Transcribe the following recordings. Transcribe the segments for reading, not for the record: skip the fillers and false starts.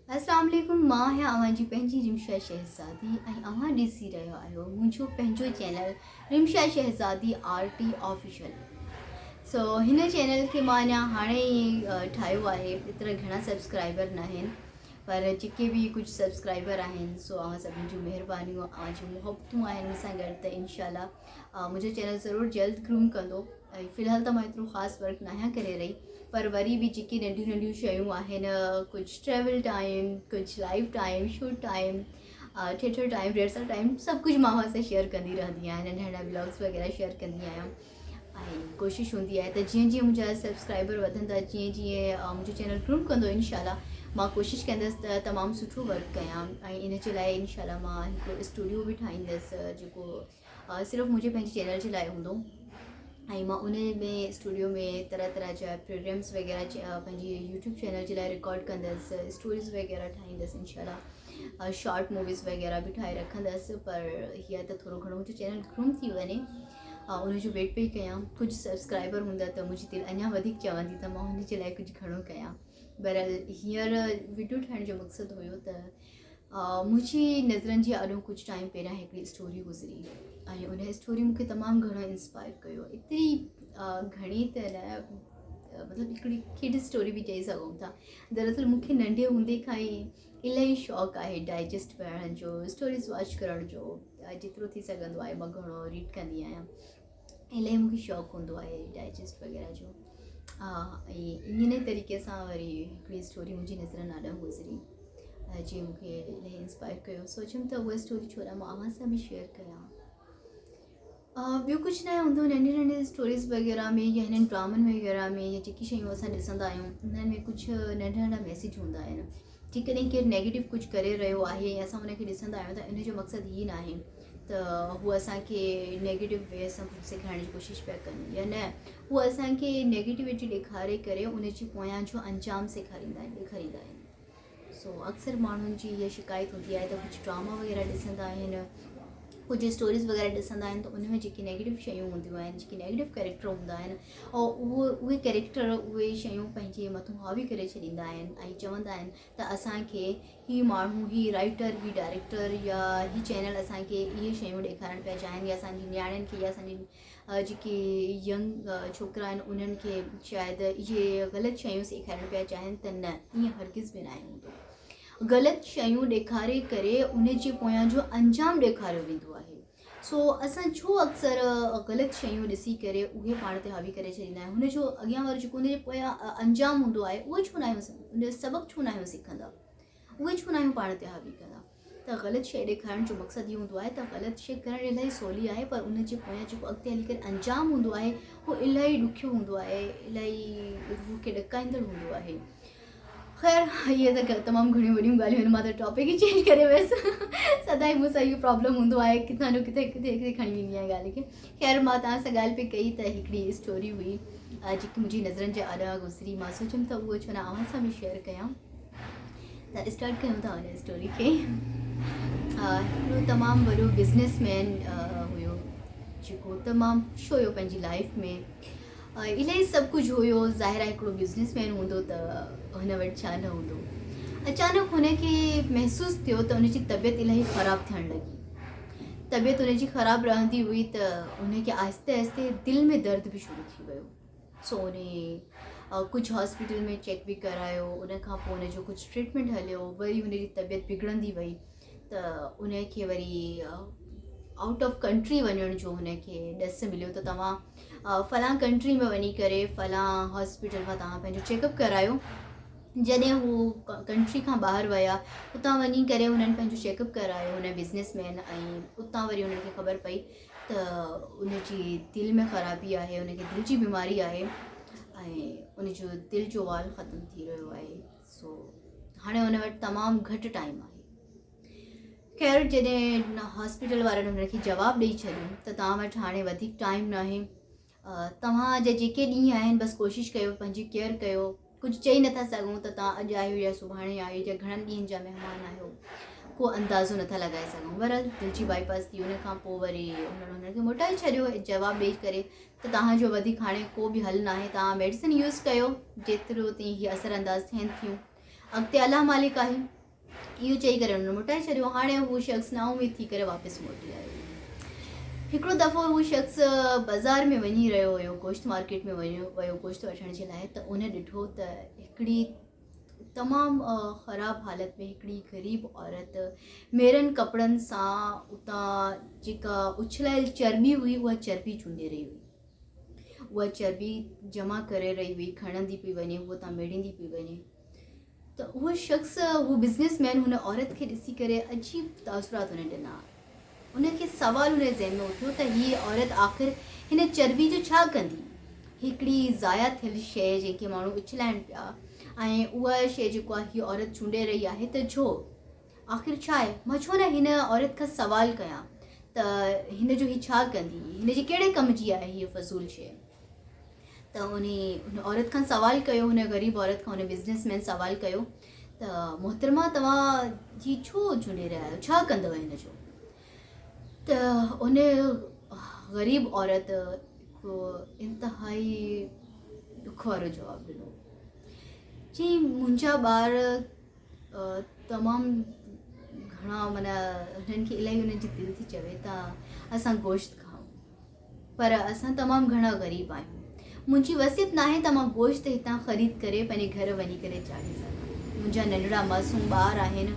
अस्सलाम वालेकुम। मां है अवांजी पंहिंजी रिमशा शहज़ादी ऐं अवां ॾिसी रहियो आहियो मुंहिंजो पंहिंजो चैनल रिमशा शहज़ादी आरटी ऑफिशियल। सो हिन चैनल खे मां अञा हाणे ई ठाहियो आहे। एतिरा घणा सब्सक्राइबर न आहिनि, पर जेके बि कुझु सब्सक्राइबर आहिनि सो अवां सभिनी जूं महिरबानियूं, अवां जूं मुहबतूं आहिनि मूंसां गॾु। त इंशाल्लाह मुंहिंजो चैनल ज़रूरु जल्द ग्रूम कंदो। ऐं फ़िलहाल त मां एतिरो ख़ासि वर्क न आहियां करे रही, पर वरी बि जेकी नंढियूं नंढियूं शयूं आहिनि, कुझु ट्रैवल टाइम, कुझु live time, shoot time, theatre time, rehearsal time, सभु कुझु मां हुन सां शेयर कंदी रहंदी आहियां। नंढा नंढा व्लॉग्स वग़ैरह शेयर कंदी आहियां। ऐं कोशिशि हूंदी आहे त जीअं जीअं मुंहिंजा सब्सक्राइबर वधंदा, जीअं जीअं मुंहिंजो चैनल ग्रूम कंदो, इंशाल्लाह मां कोशिशि कंदसि त तमामु सुठो वर्क कयां। ऐं इन जे लाइ इंशाल्लाह मां हिकिड़ो स्टूडियो बि ठाहींदसि जेको सिर्फ़ु मुंहिंजे पंहिंजे चैनल जे लाइ हूंदो। ऐं मां उन में स्टूडियो में तरह तरह जा प्रोग्राम्स वग़ैरह पंहिंजी यूट्यूब चैनल जे लाइ रिकॉर्ड कंदसि, स्टोरीज़ वग़ैरह ठाहींदसि इंशाल्लाह। शॉर्ट मूवीज़ वग़ैरह बि ठाहे रखंदसि। पर हीअं त थोरो घणो मुंहिंजो चैनल ग्रूम थी वञे, उनजो वेट पई कयां। कुझु सब्सक्राइबर हूंदा त मुंहिंजी दिलि अञा वधीक चवंदी त मां हुन जे लाइ कुझु घणो कयां। बहरहाल हींअर वीडियो ठाहिण जो मक़सदु हुयो त मुंहिंजी नज़रनि जे आॾो कुझु टाइम पहिरियां हिकिड़ी स्टोरी गुज़री ऐं उन स्टोरी मूंखे तमामु घणो इंस्पायर कयो। एतिरी घणी त न, मतिलबु हिकिड़ी किड स्टोरी बि चई सघूं था। दरअसल मूंखे नंढे हूंदे खां ई इलाही शौक़ु आहे डाइजेस्ट पढ़ण जो, स्टोरीज़ वॉच करण जो। जेतिरो थी सघंदो आहे मां घणो रीड कंदी आहियां। इलाही मूंखे शौक़ु हूंदो आहे डाइजेस्ट वग़ैरह जो। ऐं इन तरीक़े सां वरी हिकिड़ी स्टोरी मुंहिंजी नज़रनि आॾो गुज़री जीअं मूंखे इलाही इंस्पायर कयो। सोचियमि त उहा स्टोरी छो न मां अव्हां सां बि शेयर कयां। ॿियो कुझु न हूंदो, नंढी नंढी स्टोरीज़ वग़ैरह में या हिननि ड्रामनि वग़ैरह में या जेकी शयूं असां ॾिसंदा आहियूं उन्हनि में कुझु नंढा नंढा मैसेज हूंदा आहिनि। जेकॾहिं केरु नेगेटिव कुझु करे रहियो आहे ऐं असां उनखे ॾिसंदा आहियूं त इन जो मक़सदु हीअ न आहे त हू असांखे नेगेटिव वे सां कुझु सेखारण जी कोशिशि पिया कनि या न, हू असांखे नेगेटिविटी ॾेखारे करे उनजे पोयां जो अंजाम ॾेखारींदा आहिनि। सो अक्सर माण्हुनि जी इहा शिकायत हूंदी आहे त कुझु ड्रामा वग़ैरह ॾिसंदा आहिनि, कुझु स्टोरीज़ वग़ैरह ॾिसंदा आहिनि त उनमें जेकी नेगेटिव शयूं हूंदियूं आहिनि, जेके नेगेटिव कैरेक्टर हूंदा आहिनि, और उहे कैरेक्टर उहे शयूं पंहिंजे मथां हावी करे छॾींदा आहिनि ऐं चवंदा आहिनि त असांखे हीअ माण्हू, हीअ राइटर, हीअ डायरेक्टर या हीअ चैनल असांखे इहे शयूं ॾेखारणु पिया चाहिनि, या असांजी नियाणियुनि खे या असांजी जेके यंग छोकिरा आहिनि उन्हनि खे शायदि इहे ग़लति शयूं सेखारणु पिया चाहिनि। त न, ईअं हरगिज़ बि न आहे हूंदो। ग़लति शयूं ॾेखारे करे उन जे पोयां जो अंजाम ॾेखारियो वेंदो आहे। सो असां छो अक्सर ग़लति शयूं ॾिसी करे उहे पाण ते हावी करे छॾींदा आहियूं। हुनजो अॻियां वारो जेको हुनजे पोयां अंजाम हूंदो आहे उहो छो न आहियूं, उनजो सबक़ु छो न आहियूं सिखंदा, उहे छो न आहियूं पाण ते हावी कंदा। त ग़लति शइ ॾेखारण जो मक़सदु इहो हूंदो आहे त ग़लति शइ करणु इलाही सवली आहे, पर उनजे पोयां जेको अॻिते हली करे अंजाम हूंदो आहे उहो इलाही ॾुखियो हूंदो आहे, इलाही रूह खे ॾकाईंदड़ हूंदो आहे। ख़ैर, इहे त तमामु घणियूं वॾियूं ॻाल्हियूं आहिनि, मां त टॉपिक ई चेंज करे वियसि। सदाईं मूंसां इहो प्रॉब्लम हूंदो आहे, किथां न किथे खणी वेंदी आहियां ॻाल्हि खे। ख़ैर, मां तव्हां सां ॻाल्हि पई कई त हिकिड़ी स्टोरी हुई जेकी मुंहिंजी नज़रनि जे आॾा गुज़री। मां सोचियमि त उहो छो न अव्हां सां बि शेयर कयां। त स्टार्ट कयूं था हुन स्टोरी खे। हिकिड़ो तमामु वॾो बिज़नेसमैन हुयो जेको तमामु ख़ुशि हुयो पंहिंजी लाइफ में। इलाही सभु कुझु हुयो, ज़ाहिर आहे हिकिड़ो बिज़नेसमैन हूंदो त हुन वटि छा न हूंदो। अचानक हुनखे महसूसु थियो त हुनजी तबियत इलाही ख़राबु थियणु लॻी। तबियत हुनजी ख़राबु रहंदी हुई त हुनखे आहिस्ते आहिस्ते दिलि में दर्द बि शुरू थी वियो। सो उन कुझु हॉस्पिटल में चेक बि करायो, उन खां पोइ हुनजो कुझु ट्रीटमेंट हलियो, वरी हुनजी तबियत बिगड़ंदी वई त उनखे वरी आउट ऑफ कंट्री वञण जो हुनखे ॾस मिलियो त तव्हां फलां कंट्री में वञी करे फलां हॉस्पिटल मां तव्हां पंहिंजो चेकअप करायो। जॾहिं हू कंट्री खां ॿाहिरि विया, उतां वञी करे हुननि पंहिंजो चेकअप करायो हुन बिज़नेसमैन, ऐं उतां वरी हुनखे ख़बर पई त उनजी दिलि में ख़राबी आहे, उनखे दिलि जी बीमारी आहे ऐं उनजो दिलि जो वाल ख़तमु थी रहियो आहे। सो हाणे हुन वटि तमामु घटि टाइम आहे। ख़ैर, जॾहिं हॉस्पिटल वारनि हुनखे जवाबु ॾेई छॾियो त तव्हां वटि हाणे वधीक टाइम न आहे, तव्हांजा जेके ॾींहं आहिनि बसि कोशिशि कयो, पंहिंजी केयर कयो। कुझु चई नथा सघूं त तव्हां अॼु आहियो या सुभाणे आहियो या घणनि ॾींहंनि जा महिमान आहियो, को अंदाज़ो नथा लॻाए सघूं। बहरहाल दिलि जी बाईपास थी, हुन खां पोइ वरी हुनखे मोटाए छॾियो जवाबु ॾेई करे त तव्हांजो वधीक हाणे को बि हल न आहे, तव्हां मेडिसिन यूज़ कयो जेतिरो तीअं हीअ असरअंदाज़ थियनि थियूं। अॻिते अलाह मालिक आहे, इहो चई करे हुन मोटाए छॾियो। हाणे उहो शख़्स नाउमीद थी करे वापसि मोटी आयो। हिकिड़ो दफ़ो उहो शख़्स बाज़ार में वञी रहियो हुयो, गोश्त मार्केट में वियो गोश्त वठण जे लाइ, त उन ॾिठो त हिकिड़ी तमामु ख़राबु हालत में हिकिड़ी ग़रीब औरत मेरनि कपिड़नि सां उतां जेका उछलायल चर्बी हुई उहा चर्बी चूंडे रही हुई, उहा चर्बी जमा करे रही हुई, खणंदी पई वञे, उहो तां मेड़ींदी पई वञे। त उहो शख़्स, उहो बिज़नेसमैन हुन औरत खे ॾिसी करे अजीब तासुरात हुन ॾिना। उनखे सवाल हुन ज़हन में उथियो त हीअ औरत आख़िर हिन चर्बी जो छा कंदी। हिकिड़ी ज़ाया थियल शइ जंहिंखे माण्हू उछलाइनि पिया ऐं उहा शइ जेको आहे हीअ औरत चूंडे रही आहे, त छो, आख़िर छा आहे। मां छो न हिन औरत खां सवाल कयां त हिन जो हीअ छा कंदी, हिन जे कहिड़े कम जी आहे हीअ फज़ूल शइ। त हुन औरत खां सवाल कयो, हुन ग़रीब औरत खां हुन बिज़नेसमैन सवाल कयो त मोहतरमा तव्हां जी छो चूंडे रहिया आहियो, छा कंदव हिन जो। त उन ग़रीब औरत इंतिहाई दुख वारो जवाबु ॾिनो, चई मुंहिंजा ॿार तमामु घणा, माना हुननि खे इलाही हुननि जी दिलि थी चवे त असां गोश्त खाऊं, पर असां तमामु घणा ग़रीब आहियूं। मुंहिंजी वसियत न आहे त मां गोश्त हितां ख़रीद करे पंहिंजे घर वञी करे चाढ़े सघां। मुंहिंजा नंढड़ा मासूम ॿार आहिनि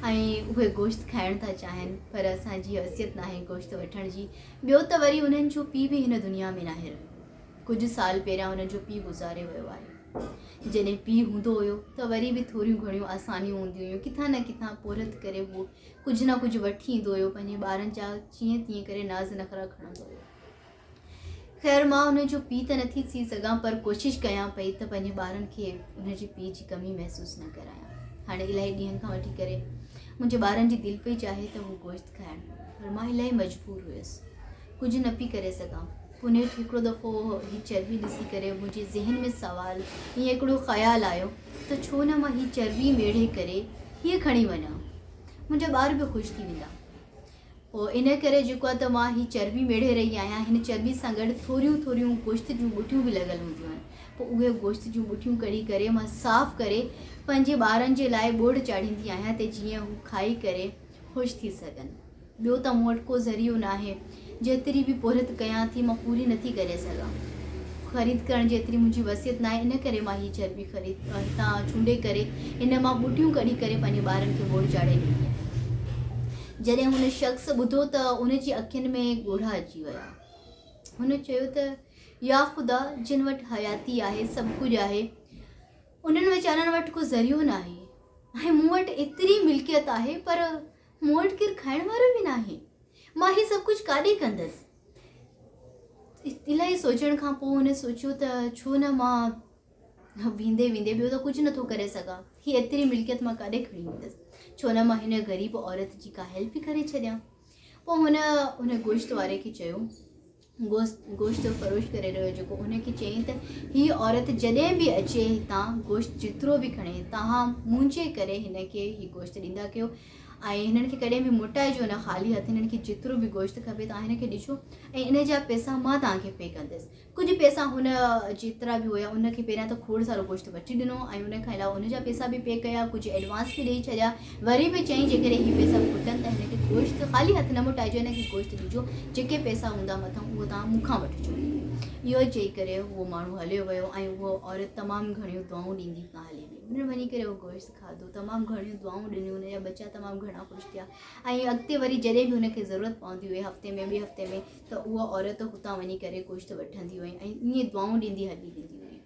ऐं उहे गोश्त खाइण था चाहिनि, पर असांजी हैसियत न आहे गोश्त वठण जी। ॿियो त वरी उन्हनि जो पीउ बि हिन दुनिया में न आहे रहियो। कुझु साल पहिरियां हुननि जो पीउ गुज़ारे वियो आहे। जॾहिं पीउ हूंदो हुयो त वरी बि थोरियूं घणियूं आसानियूं हूंदियूं हुयूं, किथां न किथां पोरत करे उहो कुझु न कुझु वठी ईंदो हुयो, पंहिंजे ॿारनि जा जीअं तीअं करे नाज़ नख़रा खणंदो हुयो। ख़ैर मां हुनजो पीउ त नथी थी सघां, पर कोशिशि कयां पई त पंहिंजे ॿारनि खे हुनजे पीउ जी कमी महसूसु न करायां। हाणे इलाही ॾींहंनि खां वठी करे मुंहिंजे ॿारनि जी दिलि पई चाहे त हू गोश्त खाइणु, पर मां इलाही मजबूर हुयसि, कुझु न पई करे सघां। पुने हिकिड़ो दफ़ो हीअ चर्बी ॾिसी करे मुंहिंजे ज़हन में सुवाल, हीअं हिकिड़ो ख़्यालु आयो त छो न मां हीअ चर्बी मेड़े करे हीअ खणी वञां, मुंहिंजा ॿार बि ख़ुशि थी वेंदा। पोइ इन करे जेको आहे त मां हीअ चर्बी मेड़े रही आहियां। हिन चर्बी सां गॾु थोरियूं थोरियूं गोश्त जूं ॿुटियूं बि लॻल हूंदियूं आहिनि। पोइ उहे गोश्त जूं ॿुटियूं कढी करे मां साफ़ु करे पंहिंजे ॿारनि जे लाइ ॿोड़ चाढ़ींदी आहियां, त जीअं हू खाई करे ख़ुशि थी सघनि। ॿियो त मूं वटि को ज़रियो न आहे, जेतिरी बि पोरत कयां थी मां पूरी नथी करे सघां। ख़रीद करण जेतिरी मुंहिंजी वसियत न आहे, इन करे मां हीअ चर्बी हितां चूंडे करे इन मां ॿुटियूं कढी करे पंहिंजे ॿारनि खे ॿोड़ चाढ़े ॾींदी आहियां। जॾहिं हुन शख़्स ॿुधो त उनजी अखियुनि में ॻोढ़ा अची विया। हुन चयो त या ख़ुदा, जिन वटि हयाती आहे, सभु कुझु आहे, उन्हनि वीचारनि वटि को ज़रियो न आहे, ऐं मूं वटि एतिरी मिल्कियत आहे पर मूं वटि केरु खाइण वारो बि न आहे। मां हीअ सभु कुझु काॾे कंदसि। इलाही सोचण खां पोइ हुन सोचियो त छो न मां वेंदे वेंदे, ॿियो त कुझु नथो करे सघां, हीअ एतिरी मिल्कियत मां काॾे खणी वेंदसि, छो न मां हिन ग़रीब औरत जी का हेल्प ई करे छॾियां। पोइ हुन गोश्त वारे खे चयो, गोश्त फ़रोश करे रहियो जेको, उनखे चयईं त हीअ औरत जॾहिं बि अचे हितां गोश्त जेतिरो बि खणे, तव्हां मुंहिंजे करे हिन खे हीअ गोश्त ॾींदा कयो ऐं हिननि खे कॾहिं बि मोटाइजो न, ख़ाली हथ हिननि खे जेतिरो बि गोश्त खपे तव्हां हिन खे ॾिजो ऐं इन जा पैसा मां तव्हांखे पे कंदसि। कुझु पैसा हुन जेतिरा बि हुया उनखे पहिरियां त खोड़ सारो गोश्त वठी ॾिनो ऐं उन खां अलावा उनजा पैसा बि पे कया, कुझु एडवांस बि ॾेई छॾिया। वरी बि चईं जेकॾहिं हीअ पैसा खुटनि त हिन खे गोश्त ख़ाली हथ न मोटाइजो, हिन खे गोश्त ॾिजो, जेके पैसा हूंदा मथां उहो तव्हां मूंखां वठिजो। इहो चई करे उहो माण्हू हलियो वियो ऐं उहो औरत तमामु घणियूं दुआऊं ॾींदी खां हली वई। हुन वञी करे उहो गोश्त खाधो, तमामु घणियूं दुआऊं ॾिनियूं, हुनजा बच्चा तमामु घणा ख़ुशि थिया ऐं अॻिते वरी जॾहिं बि हुनखे ज़रूरत पवंदी हुई हफ़्ते में, ॿिए हफ़्ते में, त उहा औरत हुतां वञी करे गोश्त वठंदी हुई ऐं ईअं दुआऊं ॾींदी हली वेंदी हुई।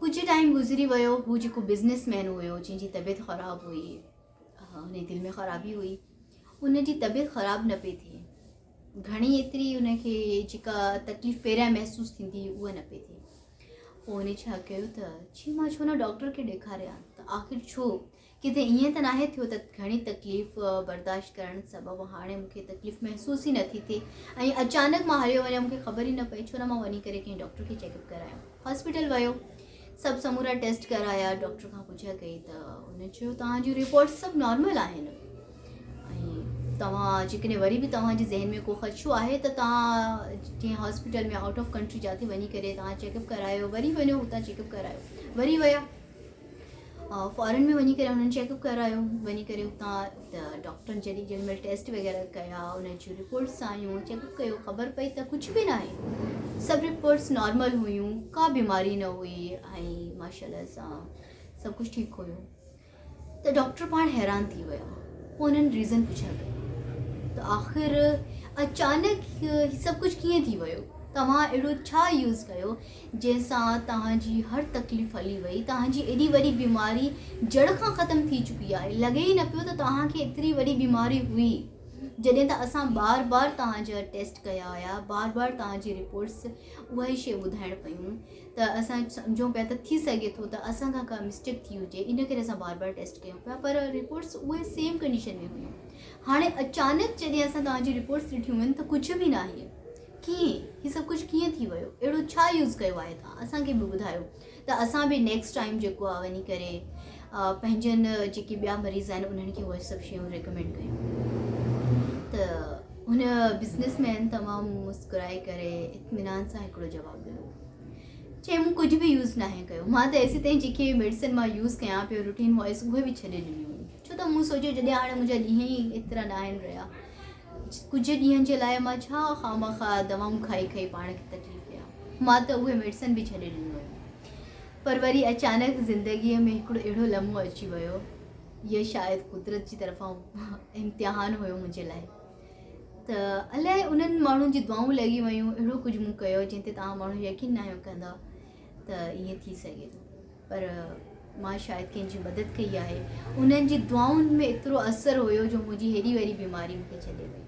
कुझु टाइम गुज़री वियो। हू जेको बिज़नेसमैन हुयो जंहिंजी तबियत ख़राबु हुई, हुन दिलि में ख़राबी हुई, उनजी तबियत ख़राबु न पई थिए, घणी एतिरी उनखे जेका तकलीफ़ पहिरियां महसूसु थींदी हुई उहा न पई थिए। पोइ हुन छा कयो त मां छो न डॉक्टर खे ॾेखारियां, त आख़िर छो किथे ईअं त नाहे थियो त घणी तकलीफ़ बर्दाश्त करण सबबु हाणे मूंखे तकलीफ़ महसूसु ई नथी थिए ऐं अचानक मां हलियो वञा, मूंखे ख़बर ई न पई, छो न मां वञी करे कंहिं डॉक्टर खे चेकअप करायो। हॉस्पिटल वियो, सभु समूरा टेस्ट कराया, डॉक्टर खां पुछा कई त हुन चयो तव्हांजी रिपोर्ट्स सभु नॉर्मल आहिनि ऐं तव्हां जेकॾहिं वरी बि तव्हांजे ज़हन में को ख़दशो आहे त तव्हां जीअं हॉस्पिटल में आउट ऑफ कंट्री जाते वञी करे तव्हां चेकअप करायो, वरी वञो हुतां चेकअप करायो। वरी विया, फॉरन में वञी करे हुननि चेकअप करायो, वञी करे हुतां त डॉक्टरनि जॾहिं जंहिंमहिल टेस्ट वग़ैरह कया, उन जूं रिपोर्ट्स आयूं, चेकअप कयो, ख़बर पई त कुझु बि न आहे, सभु रिपोर्ट्स नॉर्मल हुयूं, का बीमारी न हुई ऐं माशाल्लाह सां सभु कुझु ठीकु हुयो। त डॉक्टर पाण हैरान थी विया, पोइ हुननि रीज़न पुछिया कयो त आख़िर अचानक हीउ सभु कुझु कीअं थी वियो, तव्हां अहिड़ो छा यूज़ कयो जंहिंसां तव्हांजी हर तकलीफ़ हली वई, तव्हांजी एॾी वॾी बीमारी जड़ खां ख़तमु थी चुकी आहे, लॻे ई न पियो त तव्हांखे एतिरी वॾी बीमारी हुई। जॾहिं त असां बार बार तव्हांजा टेस्ट कया हुया, बार बार तव्हांजी रिपोर्ट्स उहा ई शइ ॿुधाइण पियूं त असां सम्झूं पिया त थी सघे थो त असां खां का मिस्टेक थी हुजे, इन करे असां बार बार टेस्ट कयूं पिया, पर रिपोर्ट्स उहे सेम कंडीशन में हुयूं। हाणे अचानक जॾहिं असां तव्हांजी रिपोर्ट्स ॾिठियूं आहिनि त कुझु बि न आहे, कीअं हीउ सभु कुझु कीअं थी वियो, अहिड़ो छा यूज़ कयो आहे, तव्हां असांखे बि ॿुधायो त असां बि नेक्स्ट टाइम जेको आहे वञी करे पंहिंजनि जेके ॿिया मरीज़ आहिनि उन्हनि खे उहे सभु शयूं रिकमेंड कयूं। त हुन बिज़नेसमैन तमामु मुस्कुराए करे इत्मीनान सां हिकिड़ो जवाबु ॾिनो, चई मूं कुझु बि यूज़ न आहे कयो, मां त एसी ताईं जेके मेडिसिन मां यूज़ कयां पियो रूटीन वाइज़ उहे बि छॾे ॾिनियूं हुयूं, छो त मूं सोचियो जॾहिं हाणे मुंहिंजा ॾींहं ई एतिरा न आहिनि रहिया, कुझु ॾींहंनि जे लाइ मां छा खामखा दवाऊं खाई खाई पाण खे तकलीफ़ ॾियां, मां त उहे मेडिसिन बि छॾे ॾिनियूं हुयूं। पर वरी अचानक ज़िंदगीअ में हिकिड़ो अहिड़ो लम्हो अची वियो, इहो शायदि कुदरत जी तरफ़ां इम्तिहान हुयो मुंहिंजे लाइ, त अलाए उन्हनि माण्हुनि जी दुआऊं लॻी वियूं, अहिड़ो कुझु मूं कयो जंहिं ते तव्हां माण्हू यकीन न कंदा त ईअं थी सघे थो, पर मां शायदि कंहिंजी मदद कई आहे, उन्हनि जी दुआउनि में एतिरो असरु हुयो जो मुंहिंजी हेॾी वॾी बीमारी मूंखे छॾे वई।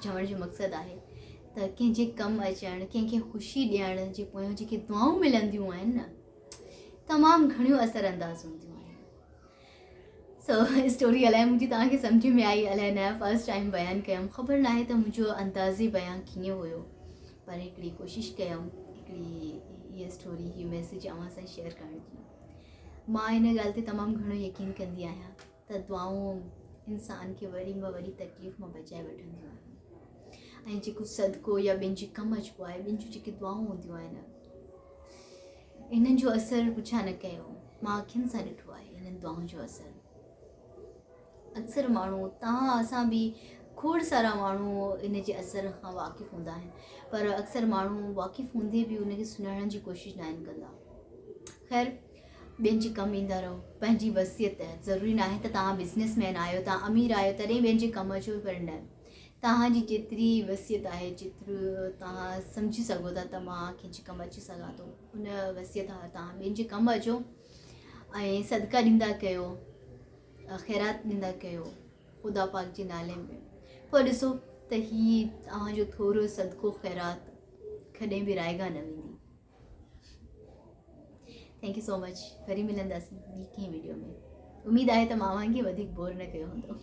चवण जो मक़सदु आहे त कंहिंजे कमु अचणु, कंहिंखे ख़ुशी ॾियण जे पोयां जेके दुआऊं मिलंदियूं आहिनि न, तमामु घणियूं असरअंदाज़ हूंदियूं आहिनि। सो स्टोरी अलाए मुंहिंजी तव्हांखे सम्झ में आई, अलाए न फर्स्ट टाइम बयानु कयमि, ख़बर न आहे त मुंहिंजो अंदाज़े बयानु कीअं हुयो, पर हिकिड़ी कोशिशि कयमि हिकिड़ी हीअ स्टोरी, हीअ मैसेज अव्हां सां शेयर करण जी। मां हिन ॻाल्हि ते तमामु घणो यकीन कंदी आहियां त दुआऊं इंसान खे वॾी में वॾी तकलीफ़ मां बचाए वठंदियूं आहिनि, ऐं जेको सदको या ॿियनि जे कमु अचिबो आहे, ॿियनि जूं जेके दुआऊं हूंदियूं आहिनि, इन्हनि जो असरु पुछा न कयो, मां अखियुनि सां ॾिठो आहे इन्हनि दुआउनि जो असरु। अक्सर माण्हू, तव्हां असां बि खोड़ सारा माण्हू इन जे असर खां वाक़ुफ़ु हूंदा आहिनि, पर अक्सर माण्हू वाक़ुफ़ु हूंदे बि उनखे सुञाणण जी कोशिशि न आहिनि कंदा। ख़ैर, ॿियनि जे कमु ईंदा रहो, पंहिंजी वसियत, ज़रूरी न आहे त तव्हां बिज़नेसमैन आहियो, तव्हां अमीर आहियो तॾहिं ॿियनि जे कमु अचो, पर न, तव्हांजी जेतिरी वसियत आहे, जेतिरो तव्हां सम्झी सघो था त मां कंहिंजे कमु अची सघां थो, उन वसियत तव्हां ॿियनि जे कमु अचो ऐं सदका ॾींदा कयो, ख़ैरात ॾींदा कयो ख़ुदा पाक जे नाले में, पोइ ॾिसो त हीअ तव्हांजो थोरो सदको ख़ैरात कॾहिं बि रायगा न वेंदी। थैंक यू सो मच, वरी मिलंदासीं ॿी कंहिं वीडियो में। उमेदु आहे त मां वांगुरु वधीक बोर न कयो हूंदो।